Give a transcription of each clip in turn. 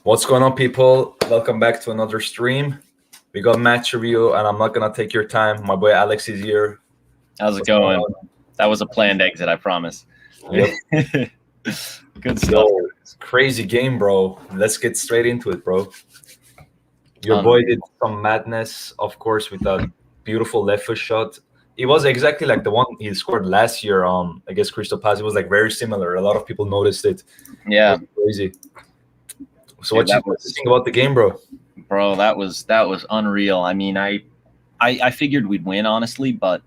What's going on, people? Welcome back to another stream. We got match review, and I'm not gonna take your time. My boy Alex is here. How's it going? That was a planned exit, I promise. Yep. Good stuff. Yo, crazy game, bro. Let's get straight into it, bro. Your boy did some madness, of course, with a beautiful left foot shot. It was exactly like the one he scored last year against Crystal Palace. It was like very similar. A lot of people noticed it. Yeah. It was crazy. So what you think about the game, bro? Bro, that was unreal. I mean, I figured we'd win, honestly, but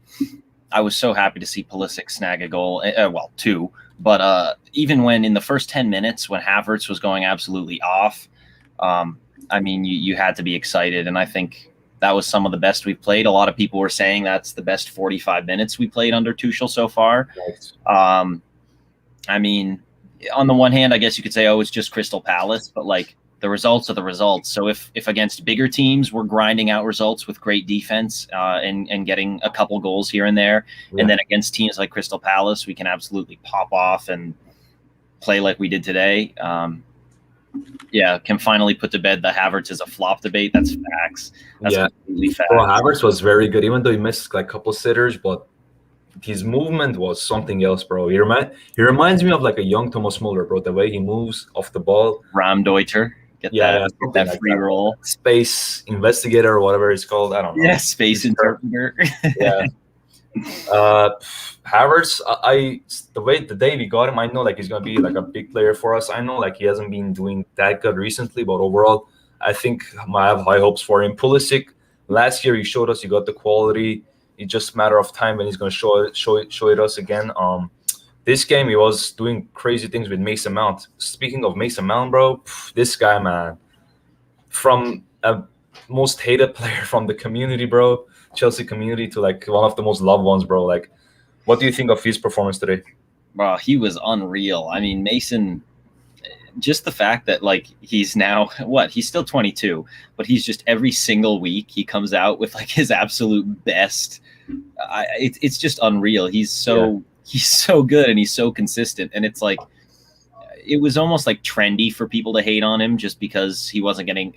I was so happy to see Pulisic snag a goal. Well, two. But even when in the first 10 minutes when Havertz was going absolutely off, I mean, you had to be excited. And I think that was some of the best we've played. A lot of people were saying that's the best 45 minutes we played under Tuchel so far. Right. I mean, on the one hand, I guess you could say, oh, it's just Crystal Palace, but like the results are the results. So if against bigger teams, we're grinding out results with great defense and getting a couple goals here and there, and then against teams like Crystal Palace, we can absolutely pop off and play like we did today. Can finally put to bed the Havertz is a flop debate. That's facts. That's completely facts. Well, Havertz was very good, even though he missed like a couple sitters, but his movement was something else, bro. He reminds me of like a young Thomas Muller, bro. The way he moves off the ball. Raumdeuter. Get that free roll. Space investigator or whatever it's called. I don't know. Yeah, space interpreter. Yeah. Havertz, the day we got him, I know like he's gonna be like a big player for us. I know like he hasn't been doing that good recently, but overall, I think I have high hopes for him. Pulisic, last year he showed us he got the quality. It's just a matter of time when he's going to show it us again. This game he was doing crazy things with Mason Mount. Speaking of Mason Mount, bro, this guy, man, from a most hated player from the community, bro, Chelsea community, to like one of the most loved ones, bro. Like, what do you think of his performance today? Bro, he was unreal. I mean, Mason, just the fact that like he's now he's still 22, but he's just every single week he comes out with like his absolute best. It's just unreal. He's so good and he's so consistent, and it's like it was almost like trendy for people to hate on him just because he wasn't getting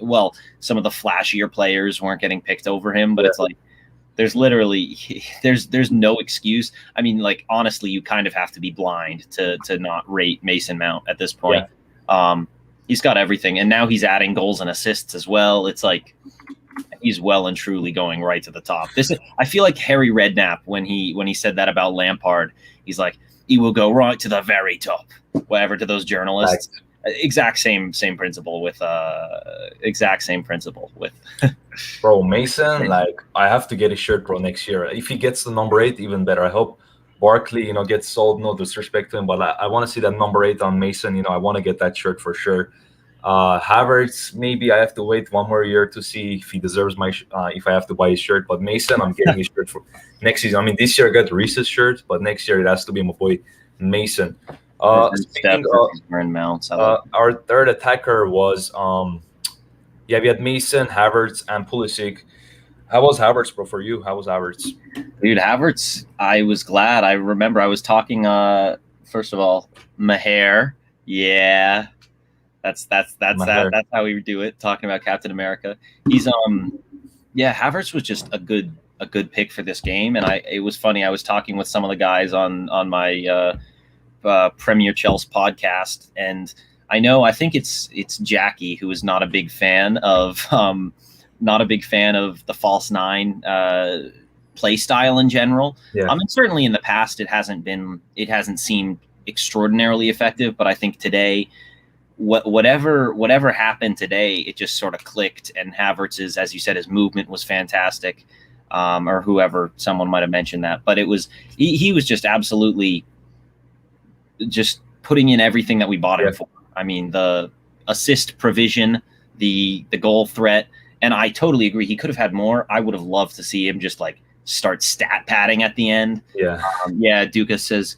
some of the flashier players weren't getting picked over him, but it's like there's no excuse. I mean, like honestly, you kind of have to be blind to not rate Mason Mount at this point. He's got everything, and now he's adding goals and assists as well. It's like he's well and truly going right to the top. I feel like Harry Redknapp when he said that about Lampard. He's like, he will go right to the very top. Whatever to those journalists. Right. Exact same principle with Bro, Mason, like I have to get his shirt, bro, next year. If he gets the number 8, even better. I hope Barkley, gets sold. No disrespect to him, but I want to see that number 8 on Mason. I want to get that shirt for sure. Havertz, maybe I have to wait one more year to see if he deserves my if I have to buy his shirt. But Mason, I'm getting his shirt for next season. I mean, this year I got Reese's shirt, but next year it has to be my boy Mason. Speaking of our third attacker was we had Mason, Havertz, and Pulisic. How was Havertz, bro, for you? How was Havertz? Dude, Havertz, I was glad. I remember I was talking, first of all, Maher. Yeah, that's how we do it, talking about Captain America. He's, Havertz was just a good pick for this game. And it was funny. I was talking with some of the guys on my Premier Chelsea podcast. And I think it's Jackie who is not a big fan of the false nine play style in general. Yeah. I mean, certainly in the past it hasn't seemed extraordinarily effective, but I think today, whatever happened today, it just sort of clicked. And Havertz's, as you said, his movement was fantastic, or whoever, someone might have mentioned that, but it was he was just absolutely just putting in everything that we bought him for. I mean, the assist provision, the goal threat. And I totally agree. He could have had more. I would have loved to see him just like start stat padding at the end. Yeah. Dukas says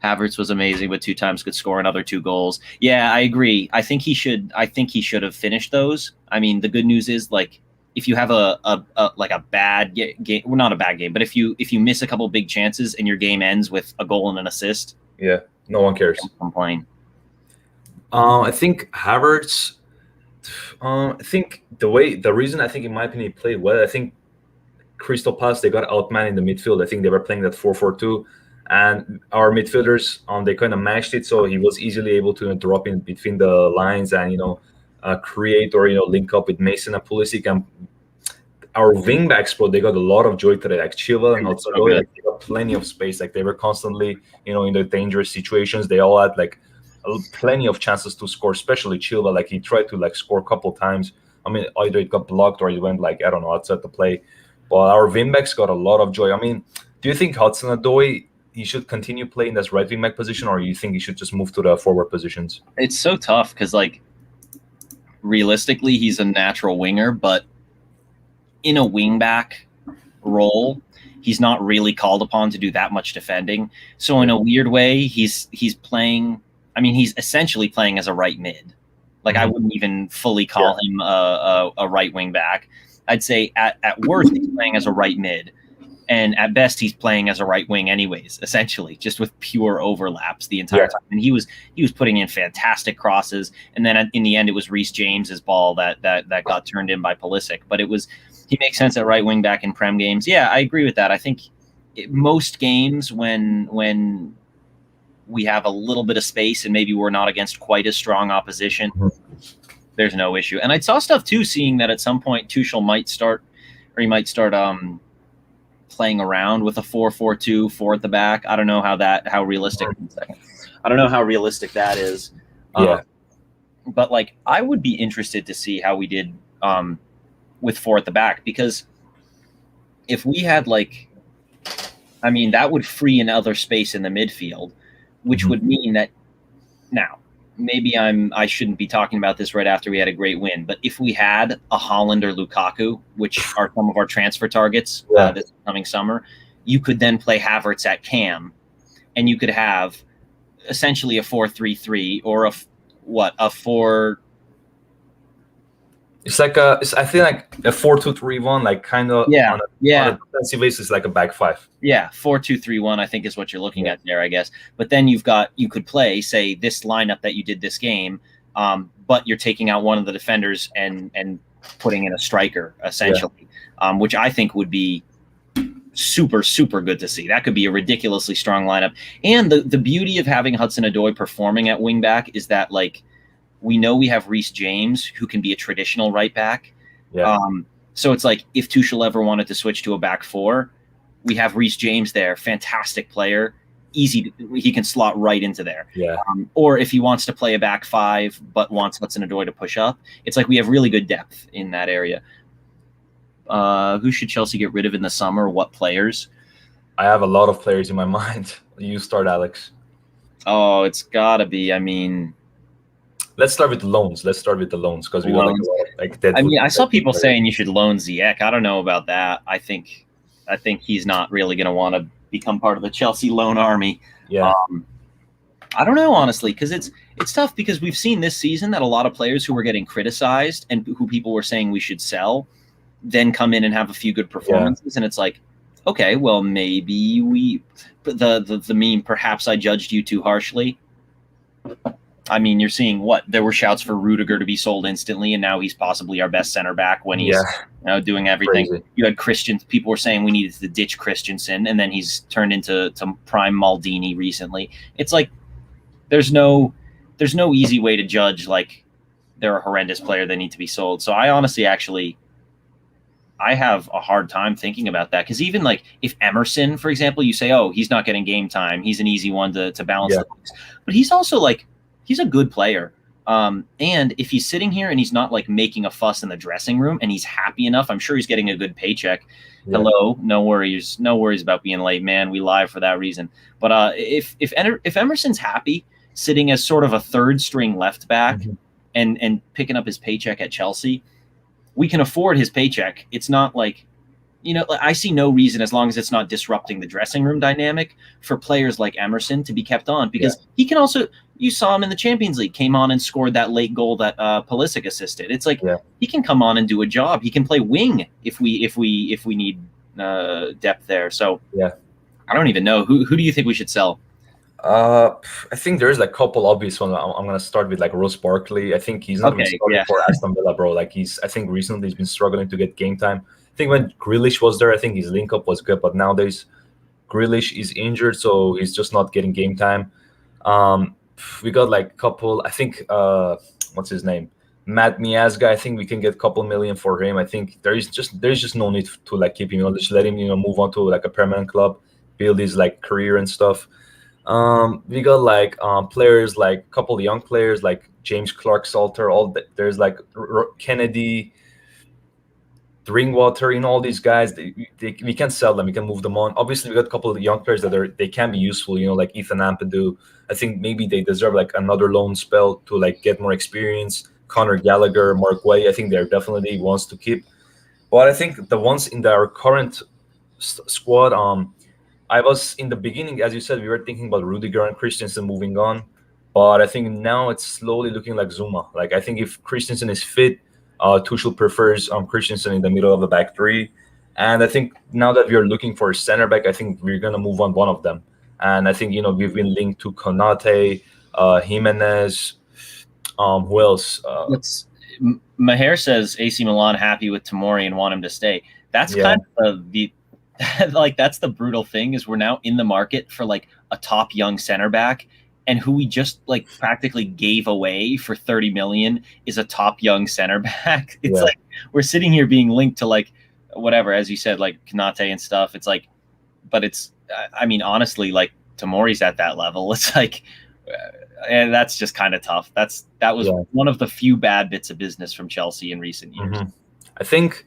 Havertz was amazing, but 2 times could score another 2 goals. Yeah, I agree. I think he should have finished those. I mean, the good news is like if you have a bad game, well, not a bad game, but if you miss a couple big chances and your game ends with a goal and an assist, no one cares. Don't complain. I think Havertz, I think the reason I think in my opinion he played well, I think Crystal Palace, they got outmanned in the midfield. I think they were playing that 4-4-2, and our midfielders they kind of matched it, so he was easily able to drop in between the lines and create or link up with Mason and Pulisic. And our wing backs, bro, they got a lot of joy today. Like Chilwell and So Hudson-Odoi, good. like they got plenty of space. Like they were constantly, in the dangerous situations. They all had like plenty of chances to score. Especially Chilwell, like he tried to like score a couple times. I mean, either it got blocked or it went like I don't know outside the play. But our wing backs got a lot of joy. I mean, do you think Hudson-Odoi he should continue playing this right wing back position, or you think he should just move to the forward positions? It's so tough because like realistically, he's a natural winger, but in a wingback role, he's not really called upon to do that much defending. So in a weird way, he's playing. I mean, he's essentially playing as a right mid. Like I wouldn't even fully call him a right wing back. I'd say at worst he's playing as a right mid, and at best he's playing as a right wing anyways. Essentially, just with pure overlaps the entire time. And he was putting in fantastic crosses, and then in the end it was Reece James's ball that got turned in by Pulisic. But he makes sense at right wing back in Prem games. Yeah, I agree with that. I think most games when we have a little bit of space and maybe we're not against quite as strong opposition, there's no issue. And I saw stuff too, seeing that at some point Tuchel might start playing around with a 4-4-2, 4 at the back. I don't know how realistic. I don't know how realistic that is. But like I would be interested to see how we did with 4 at the back, because if we had that would free another space in the midfield, which would mean that now maybe I shouldn't be talking about this right after we had a great win, but if we had a Haaland or Lukaku, which are some of our transfer targets this coming summer, you could then play Havertz at cam, and you could have essentially a 4-3-3 or a 4. It's like I feel like a 4-2-3-1, like kind of on a defensive basis, like a back 5. Yeah, 4-2-3-1, I think is what you're looking at there, I guess. But then you could play, say, this lineup that you did this game, but you're taking out one of the defenders and putting in a striker, essentially, which I think would be super, super good to see. That could be a ridiculously strong lineup. And the beauty of having Hudson-Odoi performing at wingback is that, like, we know we have Reece James, who can be a traditional right back. So it's like if Tuchel ever wanted to switch to a back 4, we have Reece James there, fantastic player, he can slot right into there. Or if he wants to play a back 5 but wants Hudson-Odoi to push up, it's like we have really good depth in that area. Who should Chelsea get rid of in the summer? What players? I have a lot of players in my mind. You start, Alex. Oh, it's gotta be. I mean, let's start with the loans. Because we got that. I mean, I saw people saying you should loan Ziyech. I don't know about that. I think he's not really going to want to become part of the Chelsea loan army. I don't know, honestly, because it's tough, because we've seen this season that a lot of players who were getting criticized and who people were saying we should sell then come in and have a few good performances, and it's like, okay, well, maybe the meme, perhaps I judged you too harshly. I mean, you're seeing there were shouts for Rudiger to be sold instantly, and now he's possibly our best center back when he's doing everything. Crazy. You had people were saying we needed to ditch Christensen, and then he's turned into prime Maldini recently. It's like there's no easy way to judge like they're a horrendous player, they need to be sold. So I honestly I have a hard time thinking about that, because even like if Emerson, for example, you say, oh, he's not getting game time, he's an easy one to balance the things. But he's also like, he's a good player. And if he's sitting here and he's not like making a fuss in the dressing room and he's happy enough, I'm sure he's getting a good paycheck. Hello, no worries about being late, man. We live for that reason. But if Emerson's happy sitting as sort of a third string left back and picking up his paycheck at Chelsea, we can afford his paycheck. It's not like, I see no reason, as long as it's not disrupting the dressing room dynamic, for players like Emerson to be kept on, because he can also, you saw him in the Champions League, came on and scored that late goal that Pulisic assisted. It's like he can come on and do a job. He can play wing if we need depth there. So I don't even know. Who do you think we should sell? I think there's like a couple obvious ones. I'm gonna start with like Ross Barkley. I think he's not even Okay, starting yeah. for Aston Villa, bro. Like I think recently he's been struggling to get game time. I think when Grealish was there, I think his link up was good, but nowadays Grealish is injured, so he's just not getting game time. Um, we got like a couple. I think what's his name, Matt Miazga. I think we can get a couple million for him. I think there's just no need to like keep him. Just let him move on to like a permanent club, build his like career and stuff. We got like players like a couple of young players like James Clark Salter. There's like Kennedy, Drinkwater, all these guys. We can sell them. We can move them on. Obviously, we got a couple of young players they can be useful. Like Ethan Ampadu. I think maybe they deserve like another loan spell to like get more experience. Conor Gallagher, Mark Way. I think they're definitely ones to keep. But I think the ones in our current squad, I was in the beginning, as you said, we were thinking about Rudiger and Christensen moving on, but I think now it's slowly looking like Zuma. Like I think if Christensen is fit, Tuchel prefers Christensen in the middle of the back three, and I think now that we are looking for a center back, I think we're gonna move on one of them. And I think we've been linked to Konate, Jimenez. Who else? Let's. Maher says AC Milan happy with Tomori and want him to stay. That's Yeah, kind of the like that's the brutal thing is we're now in the market for like a top young center back, and who we just like practically gave away for 30 million is a top young center back. It's yeah, like we're sitting here being linked to like whatever, as you said, like Kanate and stuff. It's like, but it's I mean honestly, like Tomori's at that level. It's like and that's just kind of tough. That was yeah. one of the few bad bits of business from Chelsea in recent years. I think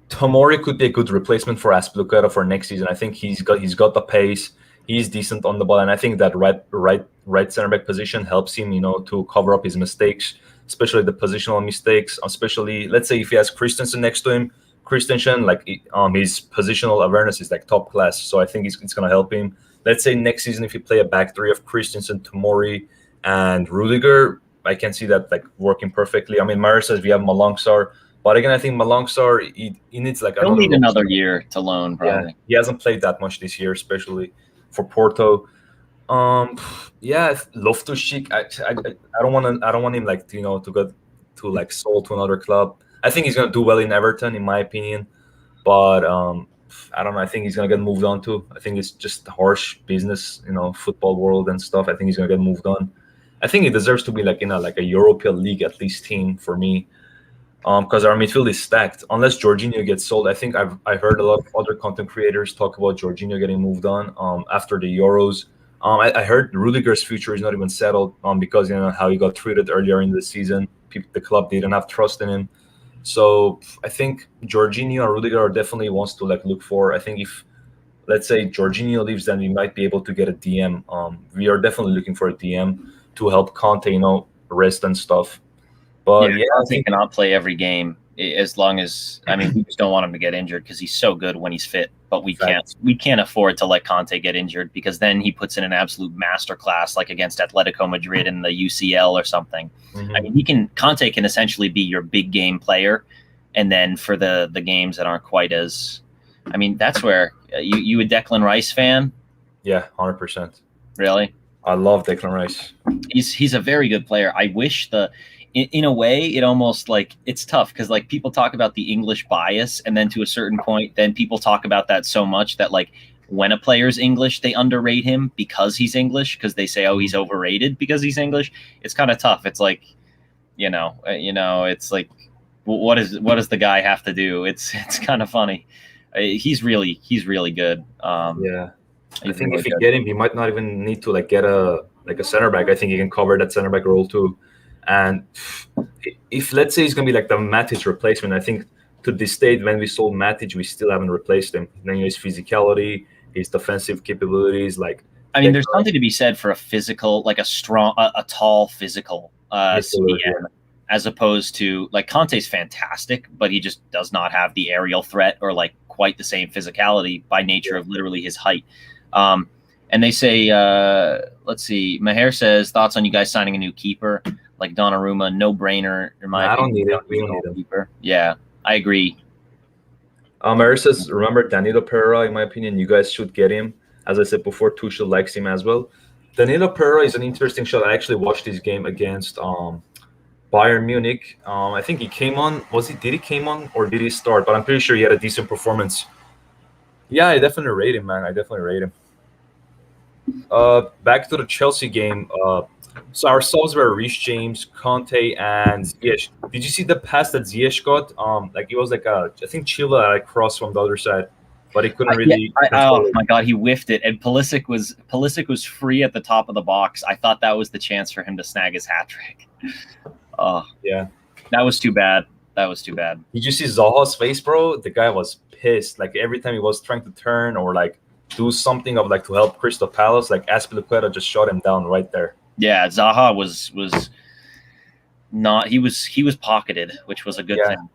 Tomori could be a good replacement for Aspilicueta for next season. I think he's got the pace. He's decent on the ball, and I think that right center back position helps him, to cover up his mistakes, especially the positional mistakes. Especially, let's say if he has Christensen next to him, Christensen like his positional awareness is like top class. So I think it's gonna help him. Let's say next season if you play a back three of Christensen, Tomori, and Rudiger, I can see that like working perfectly. I mean, Mara says we have Malangsar. But again, I think Malangsar, he needs like He'll another need loan. another year to loan, Yeah, probably. he hasn't played that much this year, especially for Porto. Yeah, Loftus-Cheek. I don't want him like to get to like sold to another club. I think he's gonna do well in Everton, in my opinion. But I don't know. I think he's gonna get moved on to. I think it's just harsh business, football world and stuff. I think he's gonna get moved on. I think he deserves to be like in a European league at least team for me. Because our midfield is stacked. Unless Jorginho gets sold, I think I heard a lot of other content creators talk about Jorginho getting moved on after the Euros. I heard Rudiger's future is not even settled because how he got treated earlier in the season. The club didn't have trust in him. So I think Jorginho and Rudiger are definitely wants to like look for. I think if let's say Jorginho leaves, then we might be able to get a DM. We are definitely looking for a DM to help Conte, rest and stuff. Yeah, But yeah, I Conte think cannot play every game as long as I mean we just don't want him to get injured because he's so good when he's fit. But facts. we can't afford to let Conte get injured because then he puts in an absolute masterclass like against Atletico Madrid in the UCL or something. I Mhm. mean Conte can essentially be your big game player, and then for the games that aren't quite as, I mean that's where you a Declan Rice fan, Yeah, 100%. really? I love Declan Rice. He's a very good player. I wish in a way it almost like it's tough because like people talk about the English bias and then to a certain point then people talk about that so much that like when a player's English they underrate him because he's English because they say oh he's overrated because he's English. It's kind of tough. It's like it's like what does the guy have to do? It's kind of funny. He's really good. Yeah, I He's think really if you good. get him, he might not even need to like get a center back. I think he can cover that center back role too. And if let's say he's gonna be like the Matic replacement, I think to this state when we sold Matic, we still haven't replaced him. Then his physicality, his defensive capabilities, like I mean, Declan there's Rice something to be said for a physical, like a strong, a tall physical midfielder. CM, as opposed to like Conte's fantastic, but he just does not have the aerial threat or like quite the same physicality by nature of literally his height. Um, and they say, let's see, Maher says thoughts on you guys signing a new keeper like Donnarumma, no brainer in my I don't opinion. need You him. don't We need a don't need him. goalkeeper. Yeah, I agree. Eris says, remember Danilo Pereira? In my opinion, you guys should get him. As I said before, Tuchel likes him as well. Danilo Pereira is an interesting shot. I actually watched his game against Bayern Munich. I think he came on. Did he came on or did he start? But I'm pretty sure he had a decent performance. Yeah, I definitely rate him, man. I definitely rate him. Back to the Chelsea game. So our subs were Reece James, Conte, and Ziyech. Did you see the pass that Ziyech got? Like it was like I think Chila like cross from the other side, but he couldn't really control oh it. my god, he whiffed it, and Pulisic was free at the top of the box. I thought that was the chance for him to snag his hat trick. Oh Yeah, that was too bad. That was too bad. Did you see Zaha's face, bro? The guy was pissed. Like every time he was trying to turn or like do something of like to help Crystal Palace, like Azpilicueta just shot him down right there. Yeah, Zaha was not. He was pocketed, which was a good thing.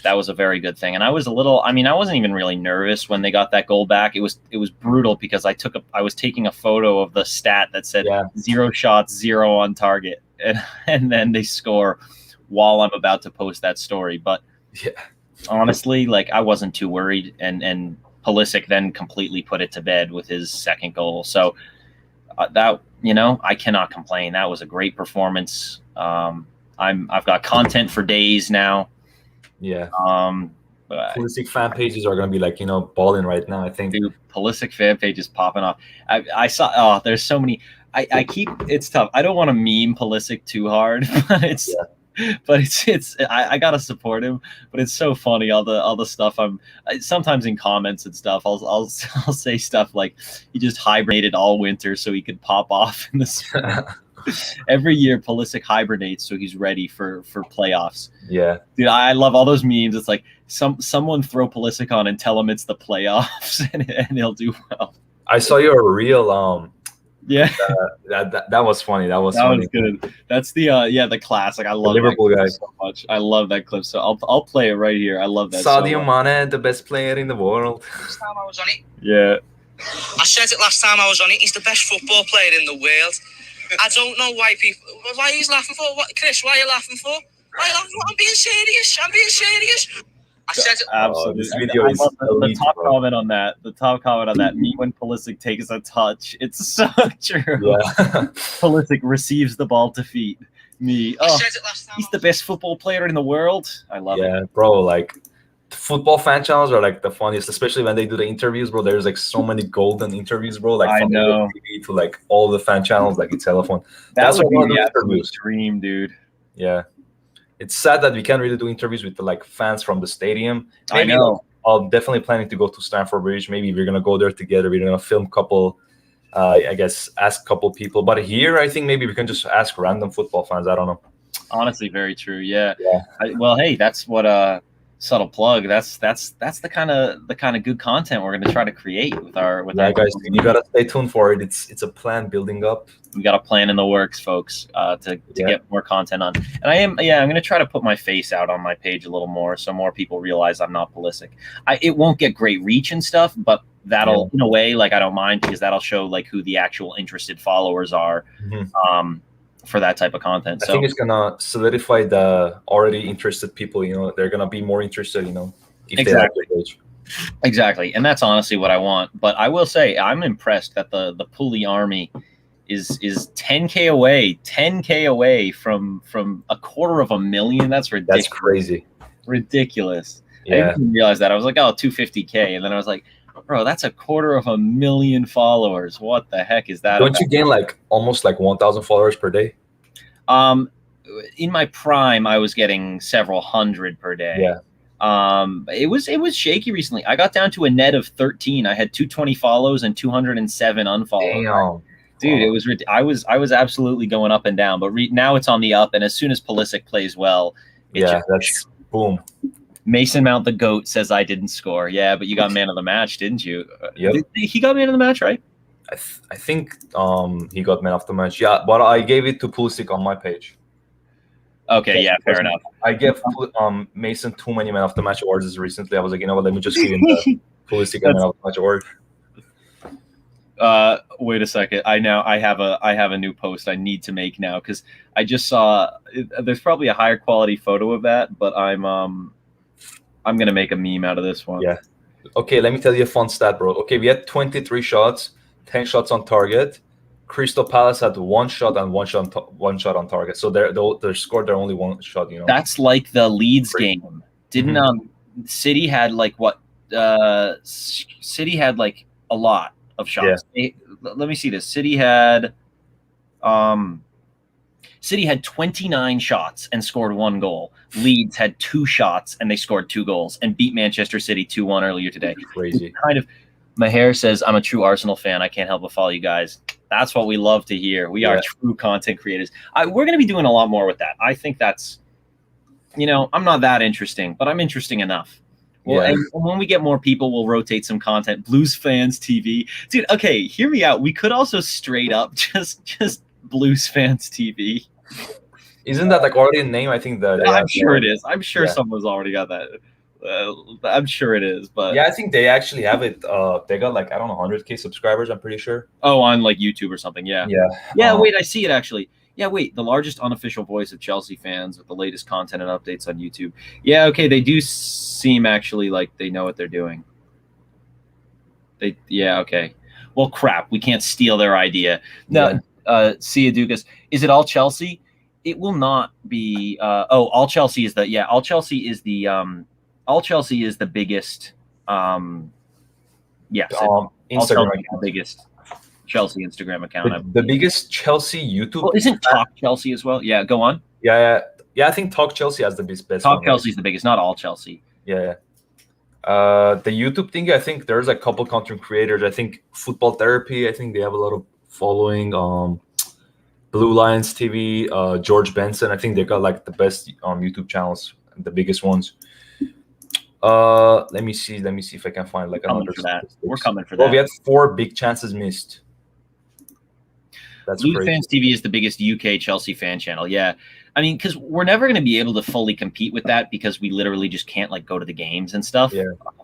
That was a very good thing. And I was a little. I mean, I wasn't even really nervous when they got that goal back. It was brutal because I was taking a photo of the stat that said 0 shots, 0 on target, and then they score while I'm about to post that story. But honestly, like I wasn't too worried, and Pulisic then completely put it to bed with his second goal. So that, I cannot complain. That was a great performance. I've got content for days now. Yeah. Pulisic fan pages are gonna be like balling right now. I think. Dude, Pulisic fan page is popping off. I saw. Oh, there's so many. I keep. It's tough. I don't want to meme Pulisic too hard, but it's. Yeah. But I gotta support him. But it's so funny all the stuff sometimes in comments and stuff. I'll say stuff like he just hibernated all winter so he could pop off in the spring. Every year Pulisic hibernates so he's ready for playoffs. Yeah, dude, I love all those memes. It's like someone throw Pulisic on and tell him it's the playoffs and he'll do well. I saw your reel. Yeah, that was funny. That was good. That's the classic. I love the Liverpool guy so much. I love that clip. So I'll play it right here. I love that. Sadio Mane, the best player in the world. Last time I was on it. Yeah. I said it last time I was on it. He's the best football player in the world. I don't know why he's laughing for. What, Chris? Why are you laughing for? Why are you laughing for? I'm being serious. I said it. Absolutely. This video is the top comment on that. The top comment on that. Me when Pulisic takes a touch. It's so true. Yeah. Pulisic receives the ball to feet. Me. Oh, he's the best football player in the world. I love it. Yeah, bro. Like football fan channels are like the funniest, especially when they do the interviews, bro. There's like so many golden interviews, bro. Like I from know. TV to like all the fan channels, like it's telephone. That's what the absolute dream, dude. Yeah. It's sad that we can't really do interviews with the like fans from the stadium. Maybe, I know. I'm definitely planning to go to Stamford Bridge. Maybe we're gonna go there together. We're gonna film a couple. I guess ask a couple people. But here, I think maybe we can just ask random football fans. I don't know. Honestly, very true. Yeah. Well, hey, that's what subtle plug. That's the kind of good content we're gonna try to create with our guys. You gotta stay tuned for it. It's a plan building up. We got a plan in the works, folks, to get more content on. And I'm going to try to put my face out on my page a little more so more people realize I'm not Pulisic. It won't get great reach and stuff, but that'll, in a way, like I don't mind because that'll show like who the actual interested followers are for that type of content. I think it's going to solidify the already interested people. They're going to be more interested, if they like the page. Exactly. And that's honestly what I want. But I will say I'm impressed that the Puli army is 10K away from 250,000. That's ridiculous. That's crazy. Ridiculous. Yeah. I didn't realize that. I was like, 250K. And then I was like, bro, that's 250,000 followers. What the heck is that? Don't you gain like almost like 1,000 followers per day? In my prime, I was getting several hundred per day. Yeah. It was shaky recently. I got down to a net of 13. I had 220 follows and 207 unfollows. Damn. Dude, it was I was absolutely going up and down, but now it's on the up. And as soon as Pulisic plays well, that's boom. Mason Mount the GOAT says I didn't score. Yeah, but you got man of the match, didn't you? Yep. He got man of the match, right? I think he got man of the match. Yeah, but I gave it to Pulisic on my page. Okay, yeah, fair enough. I gave Mason too many man of the match awards recently. I was like, let me just give him the Pulisic man of the match award. Wait a second. I have a new post I need to make now because I just saw there's probably a higher quality photo of that, but I'm gonna make a meme out of this one. Yeah. Okay, let me tell you a fun stat, bro. Okay, we had 23 shots, 10 shots on target. Crystal Palace had one shot and one shot on target. So they scored their only one shot. You know, That's like the Leeds Great. game. Didn't Mhm. City had like what? City had like a lot of shots. Let me see this. City had 29 shots and scored 1 goal. Leeds had 2 shots and they scored 2 goals and beat Manchester City 2-1 earlier today. Crazy. Kind of. Maher says, "I'm a true Arsenal fan. I can't help but follow you guys." That's what we love to hear. We are true content creators. We're going to be doing a lot more with that. I think that's, I'm not that interesting, but I'm interesting enough. Well, and when we get more people, we'll rotate some content. Blues Fans TV. Dude, okay, hear me out. We could also straight up just Blues Fans TV. Isn't that like already a name? I think that I'm sure it is. I'm sure someone's already got that. I'm sure it is, but yeah, I think they actually have it. They got like, I don't know, 100K subscribers, I'm pretty sure. Oh, on like YouTube or something. Yeah. Wait, I see it actually. Yeah, wait, the largest unofficial voice of Chelsea fans with the latest content and updates on YouTube. Yeah, okay, they do seem actually like they know what they're doing. Okay. Well, crap, we can't steal their idea. No, Sia Dukas, is it all Chelsea? It will not be. All Chelsea is the. Yeah, all Chelsea is the. All Chelsea is the biggest. Yes, Instagram account. The biggest Chelsea Instagram account. The biggest Chelsea YouTube. Well, isn't Talk Chelsea as well? Yeah, go on. Yeah. I think Talk Chelsea has the best. Talk Chelsea is the biggest, not all Chelsea. Yeah. The YouTube thing, I think there's a couple content creators. I think Football Therapy, I think they have a lot of following. Blue Lions TV, George Benson, I think they got like the best YouTube channels, the biggest ones. Let me see if I can find like another. We're coming for that. Well, we had 4 big chances missed. That's Blue crazy. Fans TV is the biggest UK Chelsea fan channel. Yeah. I mean, because we're never going to be able to fully compete with that because we literally just can't like go to the games and stuff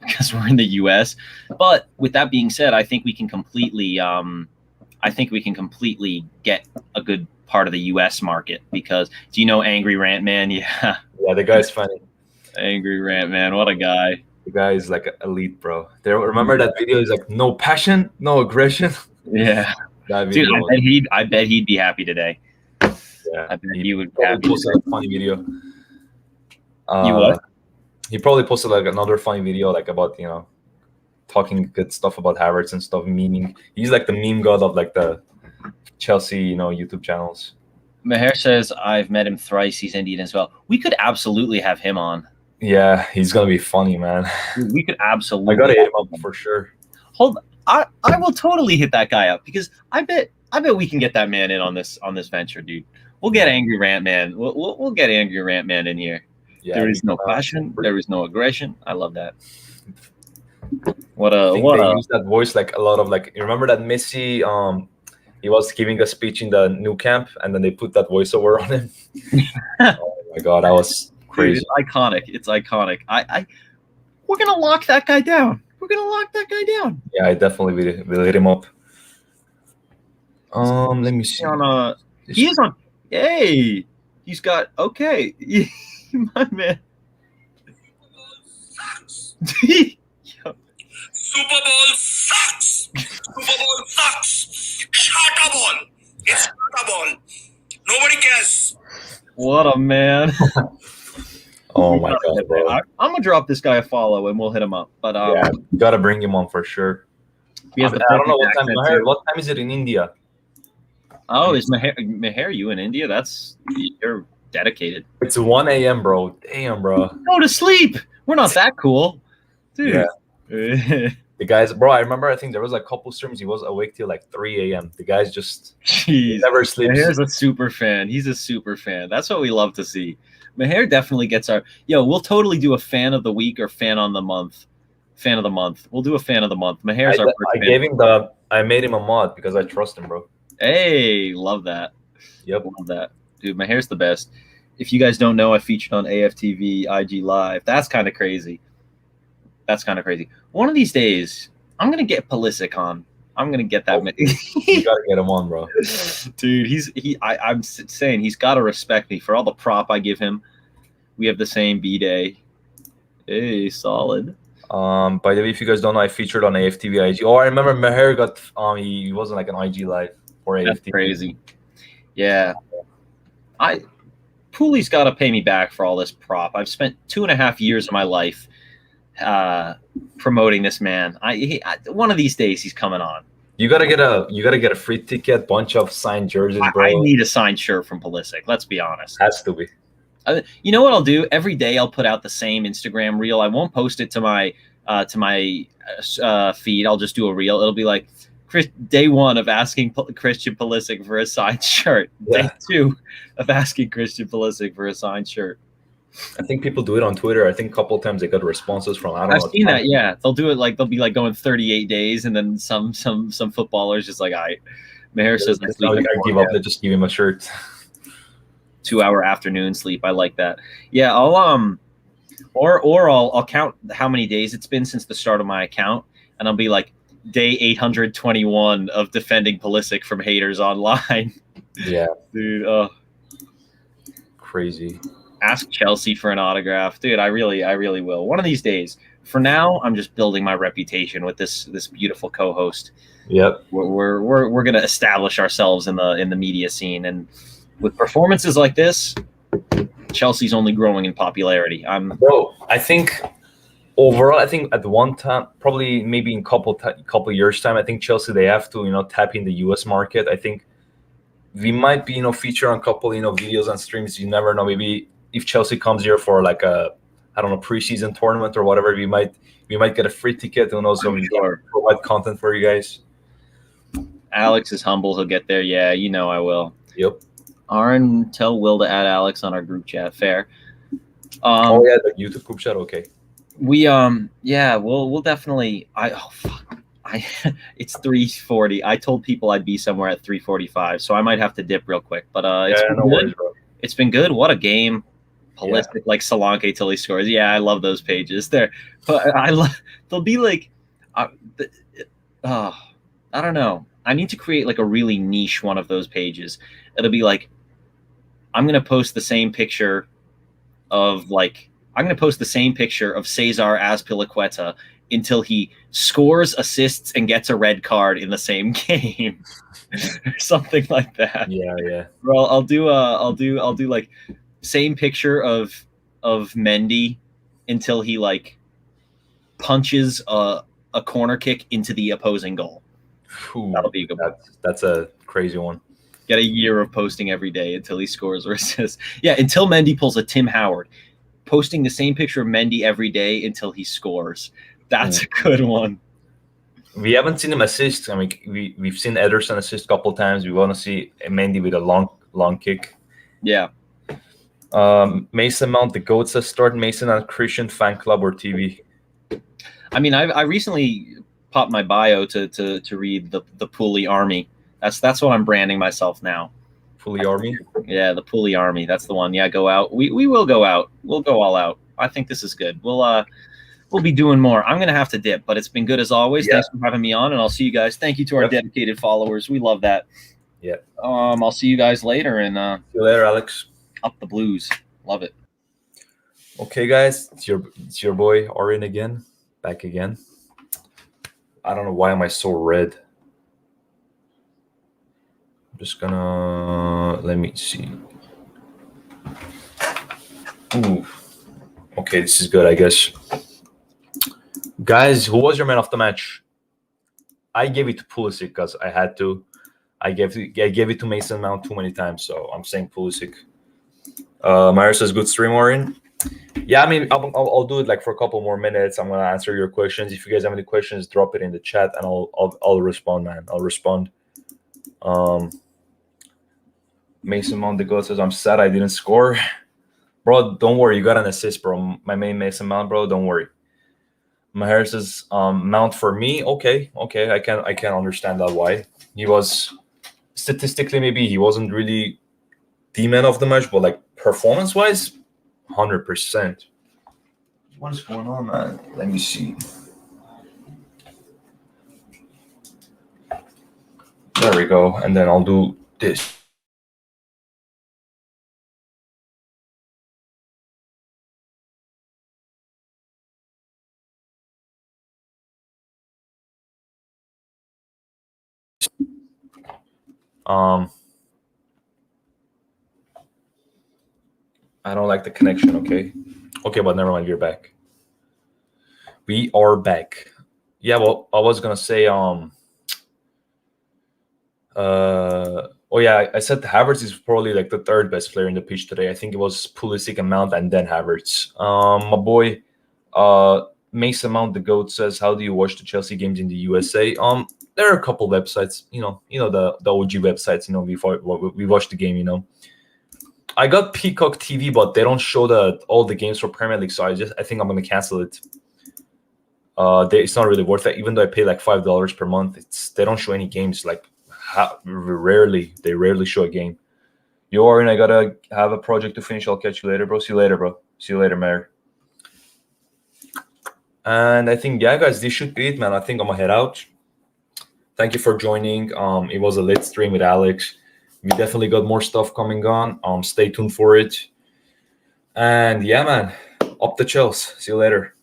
because we're in the US. But with that being said, I think we can completely get a good part of the US market because do you know Angry Rant Man? Yeah. Yeah, the guy's funny. Angry Rant Man, what a guy. The guy is like elite, bro. Remember that video? He's like, no passion, no aggression. Yeah. Dude, I bet he'd be happy today. Yeah. I bet he would be happy. Posted a funny video. You what? He probably posted like another funny video like about, talking good stuff about Havertz and stuff, memeing. He's like the meme god of like the Chelsea, YouTube channels. Maher says, I've met him thrice. He's Indian as well. We could absolutely have him on. Yeah, he's going to be funny, man. We could absolutely. I got to hit him up for sure. Hold I will totally hit that guy up because I bet we can get that man in on this venture, dude. We'll get Angry Rant Man. We'll get Angry Rant Man in here. Yeah, there is no passion. There is no aggression. I love that. They use that voice like a lot of like. You remember that Messi? He was giving a speech in the new camp, and then they put that voiceover on him. Oh my god, that was crazy. Dude, it's iconic. It's iconic. We're gonna lock that guy down. Yeah, I definitely will hit him up. Let me see. He is on. Hey, he's got my man. Super Bowl sucks. Super Bowl sucks. Shut ball. It's shut ball. Nobody cares. What a man. Oh my god, bro. I'm gonna drop this guy a follow and we'll hit him up. But yeah, gotta bring him on for sure. I don't know what time. What time is it in India? Oh, is Maher you in India? You're dedicated. It's 1 a.m., bro. Damn, bro. Go to sleep. We're not that cool, dude. Yeah. The guys, bro. I remember. I think there was a couple streams. He was awake till like 3 a.m. The guys just never sleeps. Maher's a super fan. He's a super fan. That's what we love to see. Maher definitely gets our. We'll totally do a fan of the week or fan on the month. Fan of the month. We'll do a fan of the month. Maher's our first I made him a mod because I trust him, bro. Hey, love that. Yep, love that, dude. Maher's the best. If you guys don't know, I featured on AFTV IG Live. That's kind of crazy. One of these days, I'm gonna get PULISIC on. I'm gonna get that. You gotta get him on, bro. Dude, I'm saying he's got to respect me for all the prop I give him. We have the same B-Day. Hey, solid. By the way, if you guys don't know, I featured on AFTV IG. Oh, I remember Maher got he wasn't like an IG live. for That's AFT. crazy. Yeah. Pooley's got to pay me back for all this prop. I've spent 2.5 years of my life promoting this man. One of these days he's coming on. You gotta get a free ticket, bunch of signed jerseys, bro. I need a signed shirt from PULISIC. Let's be honest. Has to be. You know what I'll do? Every day I'll put out the same Instagram reel. I won't post it to my feed. I'll just do a reel. It'll be like day 1 of asking Christian Pulisic for a signed shirt. Yeah. Day 2 of asking Christian Pulisic for a signed shirt. I think people do it on Twitter. I think a couple of times they got responses from. I've seen that. Yeah, they'll do it like they'll be like going 38 days, and then some footballers just like, Maher says I give up. They just give him a shirt. 2-hour afternoon sleep. I like that. Yeah, I'll or I'll count how many days it's been since the start of my account, and I'll be like day 821 of defending Pulisic from haters online. Yeah, dude. Crazy. Ask Chelsea for an autograph, dude. I really will. One of these days. For now, I'm just building my reputation with this beautiful co-host. Yep. We're gonna establish ourselves in the media scene, and with performances like this, Chelsea's only growing in popularity. Bro, I think overall, at one time, probably maybe in couple years time, I think Chelsea, they have to tap in the US market. I think we might be feature on a couple videos and streams. You never know. Maybe if Chelsea comes here for like a preseason tournament or whatever, we might get a free ticket. Who knows? So sure. Provide content for you guys. Alex is humble. He'll get there. Yeah, I will. Yep. Aaron, tell Will to add Alex on our group chat. Fair. Oh yeah, the YouTube group chat. Okay. We'll definitely. It's 3:40. I told people I'd be somewhere at 3:45, so I might have to dip real quick. But no worries, bro. It's been good. What a game. Pulisic, like Solanke till he scores. Yeah, I love those pages. They'll be like, I don't know. I need to create like a really niche one of those pages. It'll be like, I'm gonna post the same picture of Cesar Azpilicueta until he scores, assists, and gets a red card in the same game, or something like that. Yeah. Well, I'll do like same picture of Mendy until he like punches a corner kick into the opposing goal. Ooh, that'll be a good one. That's a crazy one. Get a year of posting every day until he scores or assists. Yeah, until Mendy pulls a Tim Howard. Posting the same picture of Mendy every day until he scores. That's a good one. We haven't seen him assist. I mean, we've seen Ederson assist a couple of times. We want to see Mendy with a long kick. Yeah. Mason Mount, the GOAT says start Mason on Christian fan club or TV. I mean, I recently popped my bio to read the Pooley Army. That's what I'm branding myself now. Pooley Army? Yeah, the Pooley Army. That's the one. Yeah, go out. We will go out. We'll go all out. I think this is good. We'll be doing more. I'm gonna have to dip, but it's been good as always. Yeah. Thanks for having me on, and I'll see you guys. Thank you to our dedicated followers. We love that. Yeah. I'll see you guys later, and see you later, Alex. Up the Blues. Love it. Okay, guys, it's your boy Orin again, back again. I don't know why am I so red. I'm just gonna let me see. Ooh. Okay, this is good, I guess. Guys, who was your man of the match? I gave it to Pulisic because I had to. I gave it to Mason Mount too many times, so I'm saying Pulisic. Myra says good stream, Orin. Yeah, I mean, I'll do it like for a couple more minutes. I'm gonna answer your questions. If you guys have any questions, drop it in the chat, and I'll respond, man. I'll respond. Mason Mount, the goat says I'm sad I didn't score, bro. Don't worry, you got an assist, bro. My main Mason Mount, bro. Don't worry. Maher says Mount for me. Okay, I can understand that why he was statistically maybe he wasn't really the man of the match, but like performance wise, 100%. What is going on, man? Let me see. There we go, and then I'll do this. I don't like the connection. Okay, but never mind. We're back. We are back. Yeah, well, I was gonna say, oh yeah, I said Havertz is probably like the third best player in the pitch today. I think it was Pulisic and Mount, and then Havertz. My boy, Mason Mount, the goat, says, "How do you watch the Chelsea games in the USA?" There are a couple websites, the OG websites. Before we watch the game, I got Peacock TV, but they don't show all the games for Premier League, so I think I'm gonna cancel it. It's not really worth it, even though I pay like $5 per month. They don't show any games. Like they rarely show a game. And I gotta have a project to finish. I'll catch you later, bro. See you later, bro. See you later, Mayor. And I think, yeah, guys, this should be it, man. I think I'm gonna head out. Thank you for joining. It was a lit stream with Alex. We definitely got more stuff coming on. Stay tuned for it. And yeah, man, up the Chelsea. See you later.